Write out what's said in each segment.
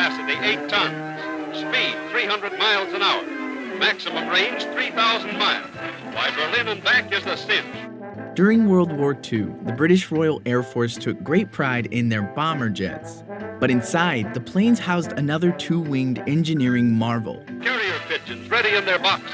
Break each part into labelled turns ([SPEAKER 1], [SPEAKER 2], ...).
[SPEAKER 1] capacity 8 tons. Speed 300 miles an hour. Maximum range 3,000 miles. Why, Berlin and back is a cinch.
[SPEAKER 2] During World War II, the British Royal Air Force took great pride in their bomber jets. But inside, the planes housed another two-winged engineering marvel.
[SPEAKER 1] Carrier pigeons ready in their boxes.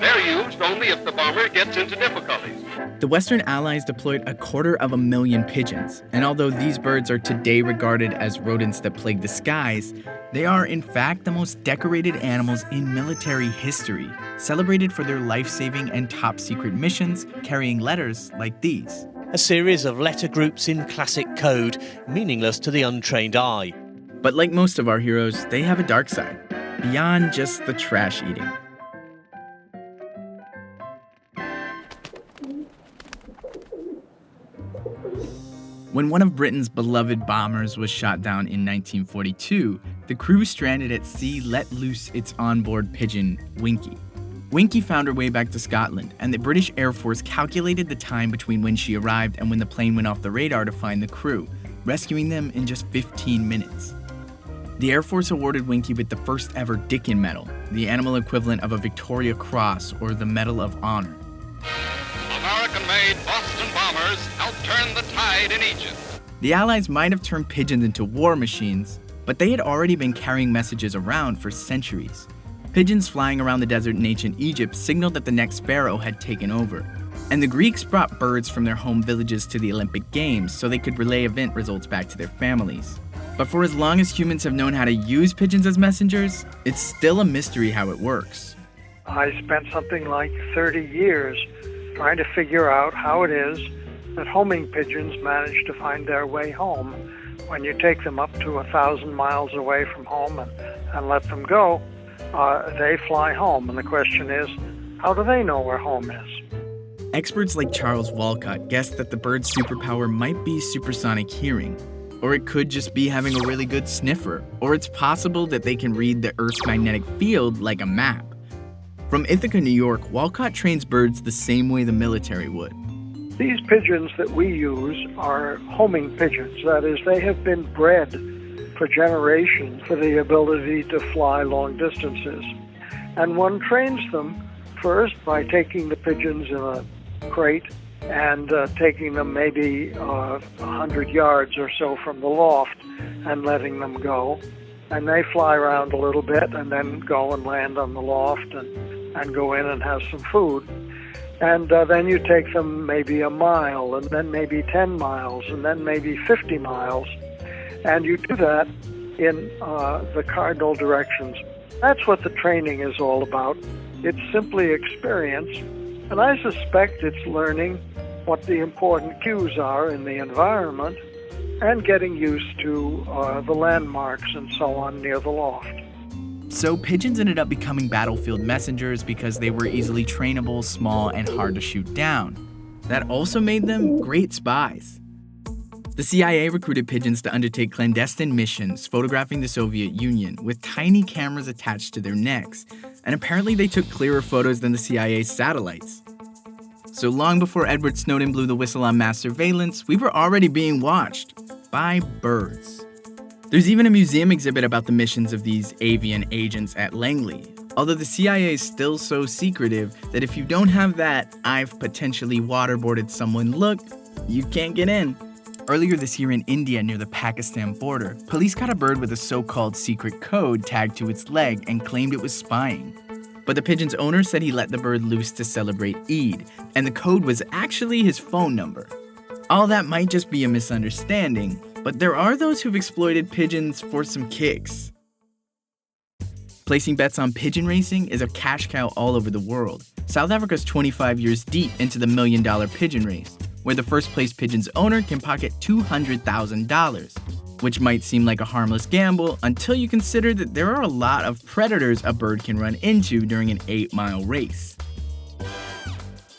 [SPEAKER 1] They're used only if the bomber gets into difficulties.
[SPEAKER 2] The Western Allies deployed 250,000 pigeons, and although these birds are today regarded as rodents that plague the skies, they are in fact the most decorated animals in military history, celebrated for their life-saving and top-secret missions, carrying letters like these.
[SPEAKER 3] A series of letter groups in classic code, meaningless to the untrained eye.
[SPEAKER 2] But like most of our heroes, they have a dark side, beyond just the trash eating. When one of Britain's beloved bombers was shot down in 1942, the crew stranded at sea let loose its onboard pigeon, Winky. Winky found her way back to Scotland, and the British Air Force calculated the time between when she arrived and when the plane went off the radar to find the crew, rescuing them in just 15 minutes. The Air Force awarded Winky with the first ever Dickin Medal, the animal equivalent of a Victoria Cross or the Medal of Honor.
[SPEAKER 1] American-made Boston bombers helped turn the tide in Egypt.
[SPEAKER 2] The Allies might have turned pigeons into war machines, but they had already been carrying messages around for centuries. Pigeons flying around the desert in ancient Egypt signaled that the next pharaoh had taken over. And the Greeks brought birds from their home villages to the Olympic Games so they could relay event results back to their families. But for as long as humans have known how to use pigeons as messengers, it's still a mystery how it works.
[SPEAKER 4] I spent something like 30 years trying to figure out how it is that homing pigeons manage to find their way home. When you take them up to 1,000 miles away from home and let them go, they fly home. And the question is, how do they know where home is?
[SPEAKER 2] Experts like Charles Walcott guessed that the bird's superpower might be supersonic hearing, or it could just be having a really good sniffer, or it's possible that they can read the Earth's magnetic field like a map. From Ithaca, New York, Walcott trains birds the same way the military would.
[SPEAKER 4] These pigeons that we use are homing pigeons. That is, they have been bred for generations for the ability to fly long distances. And one trains them first by taking the pigeons in a crate and taking them maybe 100 yards or so from the loft and letting them go. And they fly around a little bit and then go and land on the loft and go in and have some food. And then you take them maybe a mile, and then maybe 10 miles, and then maybe 50 miles. And you do that in the cardinal directions. That's what the training is all about. It's simply experience. And I suspect it's learning what the important cues are in the environment and getting used to the landmarks and so on near the loft.
[SPEAKER 2] So pigeons ended up becoming battlefield messengers because they were easily trainable, small, and hard to shoot down. That also made them great spies. The CIA recruited pigeons to undertake clandestine missions, photographing the Soviet Union with tiny cameras attached to their necks, and apparently they took clearer photos than the CIA's satellites. So long before Edward Snowden blew the whistle on mass surveillance, we were already being watched by birds. There's even a museum exhibit about the missions of these avian agents at Langley, although the CIA is still so secretive that if you don't have that "I've potentially waterboarded someone" look, you can't get in. Earlier this year in India near the Pakistan border, police caught a bird with a so-called secret code tagged to its leg and claimed it was spying. But the pigeon's owner said he let the bird loose to celebrate Eid, and the code was actually his phone number. All that might just be a misunderstanding, but there are those who've exploited pigeons for some kicks. Placing bets on pigeon racing is a cash cow all over the world. South Africa's 25 years deep into the $1 million pigeon race, where the first place pigeon's owner can pocket $200,000, which might seem like a harmless gamble until you consider that there are a lot of predators a bird can run into during an 8-mile race.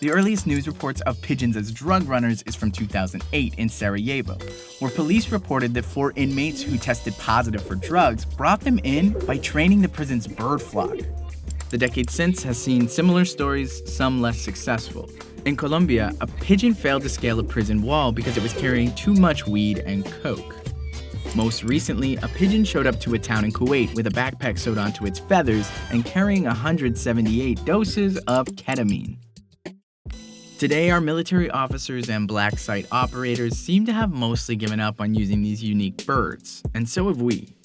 [SPEAKER 2] The earliest news reports of pigeons as drug runners is from 2008 in Sarajevo, where police reported that 4 inmates who tested positive for drugs brought them in by training the prison's bird flock. The decade since has seen similar stories, some less successful. In Colombia, a pigeon failed to scale a prison wall because it was carrying too much weed and coke. Most recently, a pigeon showed up to a town in Kuwait with a backpack sewed onto its feathers and carrying 178 doses of ketamine. Today, our military officers and black site operators seem to have mostly given up on using these unique birds, and so have we.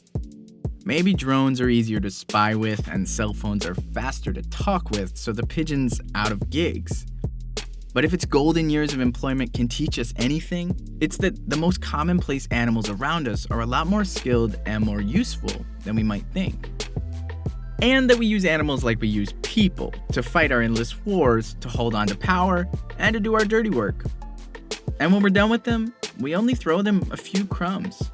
[SPEAKER 2] Maybe drones are easier to spy with and cell phones are faster to talk with, so the pigeon's out of gigs. But if its golden years of employment can teach us anything, it's that the most commonplace animals around us are a lot more skilled and more useful than we might think. And that we use animals like we use people, to fight our endless wars, to hold on to power, and to do our dirty work. And when we're done with them, we only throw them a few crumbs.